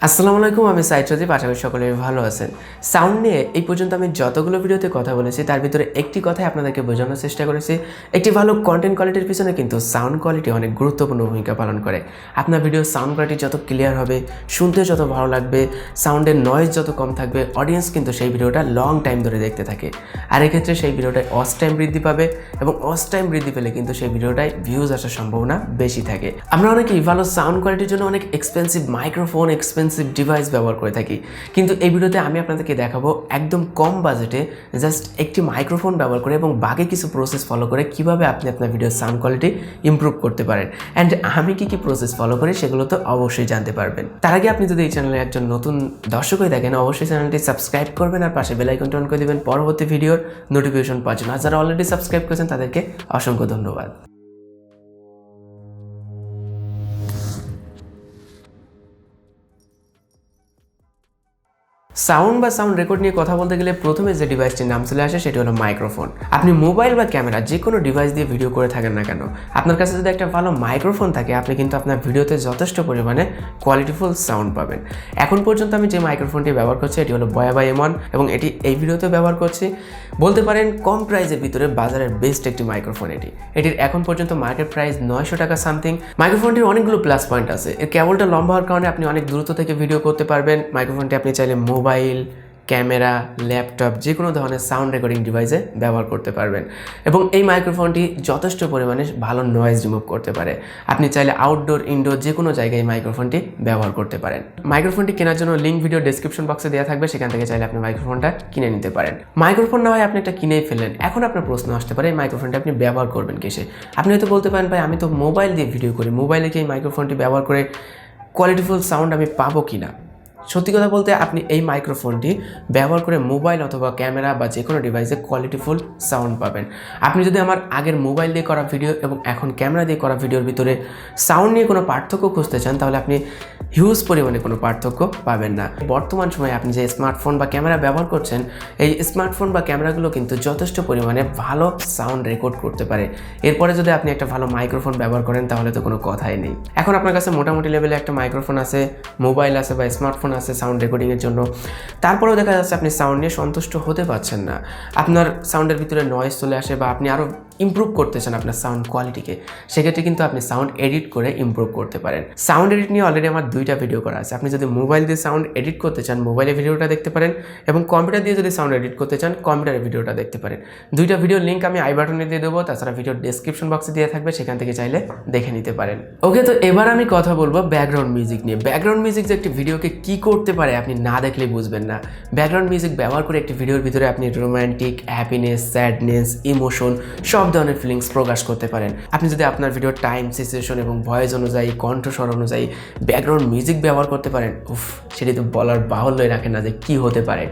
আসসালামু আলাইকুম, আমি সাইদ সজীব। আশা করি সকলে ভালো আছেন। সাউন্ড নিয়ে এই পর্যন্ত আমি যতগুলো ভিডিওতে কথা বলেছি তার ভিতরে একটি কথাই আপনাদেরকে বোঝানোর চেষ্টা করেছি। একটি ভালো কন্টেন্ট কোয়ালিটির পিছনে কিন্তু সাউন্ড কোয়ালিটি অনেক গুরুত্বপূর্ণ ভূমিকা পালন করে। আপনার ভিডিওর সাউন্ড কোয়ালিটি যত ক্লিয়ার হবে, শুনতে যত ভালো লাগবে, সাউন্ডের নয়েজ যত কম থাকবে, অডিয়েন্স কিন্তু সেই ভিডিওটা লং টাইম ধরে দেখতে থাকে। আর এক্ষেত্রে সেই ভিডিওটায় ওয়াচ টাইম বৃদ্ধি পাবে এবং ওয়াচ টাইম বৃদ্ধি পেলে কিন্তু সেই ভিডিওটায় ভিউজ আসার সম্ভাবনা বেশি থাকে। আমরা অনেকেই ভালো সাউন্ড কোয়ালিটির জন্য অনেক এক্সপেন্সিভ মাইক্রোফোন, এক্সপেন্সিভ ডিভাইস ব্যবহার করে থাকি, কিন্তু এই ভিডিওতে আমি আপনাদেরকে দেখাবো একদম কম বাজেটে জাস্ট একটি মাইক্রোফোন ব্যবহার করে এবং বাকি কিছু প্রসেস ফলো করে কিভাবে আপনি আপনার ভিডিওর সাউন্ড কোয়ালিটি ইমপ্রুভ করতে পারেন। অ্যান্ড আমি কি প্রসেস ফলো করি সেগুলো তো অবশ্যই জানতে পারবেন। তার আগে আপনি যদি এই চ্যানেলে একজন নতুন দর্শক হয়ে থাকেন, অবশ্যই চ্যানেলটি সাবস্ক্রাইব করবেন আর পাশে বেল আইকনটি অন করে দিবেন পরবর্তী ভিডিওর নোটিফিকেশন পাওয়ার জন্য। আর যারা অলরেডি সাবস্ক্রাইব করেছেন তাদেরকে অসংখ্য ধন্যবাদ। সাউন্ড বা সাউন্ড রেকর্ড নিয়ে কথা বলতে গেলে প্রথমে যে ডিভাইসটির নাম চলে আসে সেটি হলো মাইক্রোফোন। আপনি মোবাইল বা ক্যামেরা যে কোনো ডিভাইস দিয়ে ভিডিও করে থাকেন না কেন, আপনার কাছে যদি একটা ভালো মাইক্রোফোন থাকে আপনি কিন্তু আপনার ভিডিওতে যথেষ্ট পরিমাণে কোয়ালিটিফুল সাউন্ড পাবেন। এখন পর্যন্ত আমি যে মাইক্রোফোনটি ব্যবহার করছি এটি হলো বয়াবা M1 এবং এটি এই ভিডিওতে ব্যবহার করছি। বলতে পারেন কম প্রাইসের ভিতরে বাজারের বেস্ট একটি মাইক্রোফোন এটির এখন পর্যন্ত মার্কেট প্রাইস 900 টাকা সামথিং। মাইক্রোফোনটির অনেকগুলো প্লাস পয়েন্ট আছে। এর কেবলটা লম্বা হওয়ার কারণে আপনি অনেক দূরত্ব থেকে ভিডিও করতে পারবেন। মাইক্রোফোনটি আপনি চাইলে মোবাইল, ক্যামেরা, ল্যাপটপ যে কোনো ধরনের সাউন্ড রেকর্ডিং ডিভাইসে ব্যবহার করতে পারবেন এবং এই মাইক্রোফোনটি যথেষ্ট পরিমাণে ভালো নয়েজ রিমুভ করতে পারে। আপনি চাইলে আউটডোর, ইনডোর যে কোনো জায়গায় এই মাইক্রোফোনটি ব্যবহার করতে পারেন। মাইক্রোফোনটি কেনার জন্য লিঙ্ক ভিডিও ডেসক্রিপশন বক্সে দেওয়া থাকবে, সেখান থেকে চাইলে আপনি মাইক্রোফোনটা কিনে নিতে পারেন। মাইক্রোফোন না হয় আপনি একটা কিনেই ফেললেন, এখন আপনার প্রশ্ন আসতে পারে এই মাইক্রোফোনটি আপনি ব্যবহার করবেন কিসে। আপনি হয়তো বলতে পারেন ভাই আমি তো মোবাইল দিয়ে ভিডিও করি, মোবাইলে কি এই মাইক্রোফোনটি ব্যবহার করে কোয়ালিটিফুল সাউন্ড আমি পাবো কিনা। সত্যি কথা বলতে আপনি এই মাইক্রোফোনটি ব্যবহার করে মোবাইল অথবা ক্যামেরা বা যে কোনো ডিভাইসে কোয়ালিটিফুল সাউন্ড পাবেন। আপনি যদি আমার আগের মোবাইল দিয়ে করা ভিডিও এবং এখন ক্যামেরা দিয়ে করা ভিডিওর ভিতরে সাউন্ড নিয়ে কোনো পার্থক্য খুঁজতে চান তাহলে আপনি হিউজ পরিমাণে কোনো পার্থক্য পাবেন না। বর্তমান সময়ে আপনি যে স্মার্টফোন বা ক্যামেরা ব্যবহার করছেন, এই স্মার্টফোন বা ক্যামেরাগুলো কিন্তু যথেষ্ট পরিমাণে ভালো সাউন্ড রেকর্ড করতে পারে। এরপরে যদি আপনি একটা ভালো মাইক্রোফোন ব্যবহার করেন তাহলে তো কোনো কথাই নেই। এখন আপনার কাছে মোটামুটি লেভেলে একটা মাইক্রোফোন আছে, মোবাইল আছে বা স্মার্টফোন আছে সাউন্ড রেকর্ডিংয়ের জন্য, তারপরেও দেখা যাচ্ছে আপনি সাউন্ড নিয়ে সন্তুষ্ট হতে পারছেন না। আপনার সাউন্ডের ভিতরে নয়েজ চলে আসে বা আপনি আরও ইমপ্রুভ করতে চান আপনার সাউন্ড কোয়ালিটিকে, সেক্ষেত্রে কিন্তু আপনি সাউন্ড এডিট করে ইমপ্রুভ করতে পারেন। সাউন্ড এডিট নিয়ে অলরেডি আমার 2টা ভিডিও করা আছে। আপনি যদি মোবাইল দিয়ে সাউন্ড এডিট করতে চান মোবাইলে ভিডিওটা দেখতে পারেন এবং কম্পিউটার দিয়ে যদি সাউন্ড এডিট করতে চান কম্পিউটারে ভিডিওটা দেখতে পারেন। 2টা ভিডিওর লিঙ্ক আমি আই বাটনে দিয়ে দেবো, তাছাড়া ভিডিওর ডেসক্রিপশন বক্সে দেওয়া থাকবে, সেখান থেকে চাইলে দেখে নিতে পারেন। ওকে, তো এবার আমি কথা বলবো ব্যাকগ্রাউন্ড মিউজিক নিয়ে। ব্যাকগ্রাউন্ড মিউজিক যে একটি ভিডিওকে কী করতে পারে আপনি না দেখলেই বুঝবেন না। ব্যাকগ্রাউন্ড মিউজিক ব্যবহার করে একটি ভিডিওর ভিতরে আপনি রোম্যান্টিক, হ্যাপিনেস, স্যাডনেস, ইমোশন সব ধরনের ফিলিংস প্রকাশ করতে পারেন। আপনি যদি আপনার ভিডিওর টাইম, সিচুয়েশন এবং ভয়েস অনুযায়ী, কণ্ঠস্বর অনুযায়ী ব্যাকগ্রাউন্ড মিউজিক ব্যবহার করতে পারেন, সেটি তো বলার বাহুল্যই রাখেন না যে কী হতে পারে।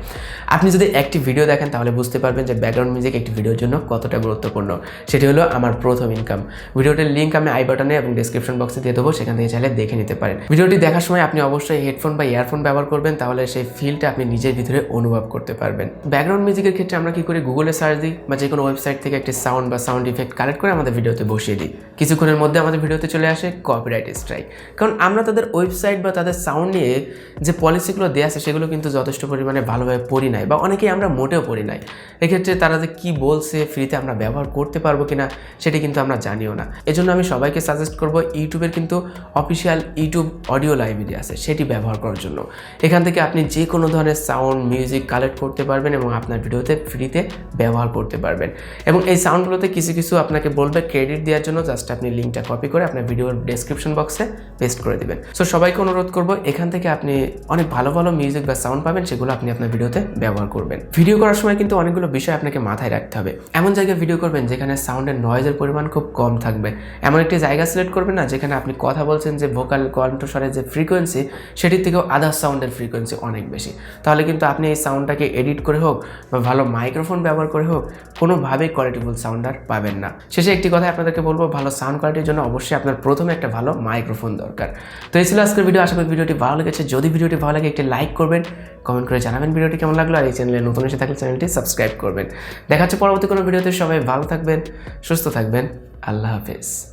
আপনি যদি একটি ভিডিও দেখেন তাহলে বুঝতে পারবেন যে ব্যাকগ্রাউন্ড মিউজিক একটি ভিডিওর জন্য কতটা গুরুত্বপূর্ণ। সেটি হলো আমার প্রথম ইনকাম। ভিডিওটির লিঙ্ক আমি আই বাটনে এবং ডেসক্রিপশন বক্সে দিয়ে দেবো, সেখান থেকে চাইলে দেখে নিতে পারেন। ভিডিওটি দেখার সময় আপনি অবশ্যই হেডফোন বা ইয়ারফোন ব্যবহার করবেন, তাহলে সেই ফিলটা আপনি নিজের ভিতরে অনুভব করতে পারবেন। ব্যাকগ্রাউন্ড মিউজিকের ক্ষেত্রে আমরা কী করি, গুগলে সার্চ দিই বা যে কোনো ওয়েবসাইট থেকে একটি সাউন্ড বা সাউন্ড ইফেক্ট কালেক্ট করে আমাদের ভিডিওতে বসিয়ে দিই। কিছুক্ষণের মধ্যে আমাদের ভিডিওতে চলে আসে কপিরাইট স্ট্রাইক, কারণ আমরা তাদের ওয়েবসাইট বা তাদের সাউন্ড নিয়ে যে পলিসিগুলো দেওয়া আছে সেগুলো কিন্তু যথেষ্ট পরিমাণে ভালোভাবে পড়ি নাই বা অনেকেই আমরা মোটেও পড়ি নাই। এক্ষেত্রে তারা যে কী বলছে, ফ্রিতে আমরা ব্যবহার করতে পারবো কিনা সেটি কিন্তু আমরা জানিও না। এজন্য আমি সবাইকে সাজেস্ট করবো ইউটিউবের কিন্তু অফিসিয়াল ইউটিউব অডিও লাইব্রেরি আছে, সেটি ব্যবহার করার জন্য। এখান থেকে আপনি যে কোনো ধরনের সাউন্ড মিউজিক কালেক্ট করতে পারবেন এবং আপনার ভিডিওতে ফ্রিতে ব্যবহার করতে পারবেন। এবং এই সাউন্ডগুলোতে কিছু কিছু আপনাকে বলবে ক্রেডিট দেওয়ার জন্য, জাস্ট আপনি লিঙ্কটা কপি করে আপনার ভিডিওর ডেসক্রিপশন বক্সে পেস্ট করে দিবেন। সো সবাইকে অনুরোধ করবো এখান থেকে আপনি অনেক ভালো ভালো মিউজিক বা সাউন্ড পাবেন, সেগুলো আপনি আপনার ভিডিওতে ব্যবহার করবেন। ভিডিও করার সময় কিন্তু অনেকগুলো বিষয় আপনাকে মাথায় রাখতে হবে। এমন জায়গায় ভিডিও করবেন যেখানে সাউন্ডের নয়েজের পরিমাণ খুব কম থাকবে। এমন একটি জায়গা সিলেক্ট করবেন না যেখানে আপনি কথা বলছেন যে ভোকাল কণ্ঠস্বরের যে ফ্রিকোয়েন্সি সেটির থেকেও আদার সাউন্ডের ফ্রিকোয়েন্সি অনেক বেশি। তাহলে কিন্তু আপনি এই সাউন্ডটাকে এডিট করে হোক বা ভালো মাইক্রোফোন ব্যবহার করে হোক কোনোভাবেই কোয়ালিটিফুল সাউন্ড আর পাবেন না। শেষে একটি কথা আপনাদেরকে বলবো, ভালো সাউন্ড কোয়ালিটির জন্য অবশ্যই আপনার প্রথমে একটা ভালো মাইক্রোফোন দরকার। তো এই ছিল আজকের ভিডিও। আশা করি ভিডিওটি ভালো লেগেছে। যদি ভিডিওটি ভালো লাগে একটি লাইক করবেন, কমেন্ট করে জানাবেন ভিডিওটি কেমন লাগলো, আর এই চ্যানেলে নতুন এসে থাকলে চ্যানেলটি সাবস্ক্রাইব করবেন। দেখা হচ্ছে পরবর্তী কোনো ভিডিওতে। সবাই ভালো থাকবেন, সুস্থ থাকবেন। আল্লাহ হাফেজ।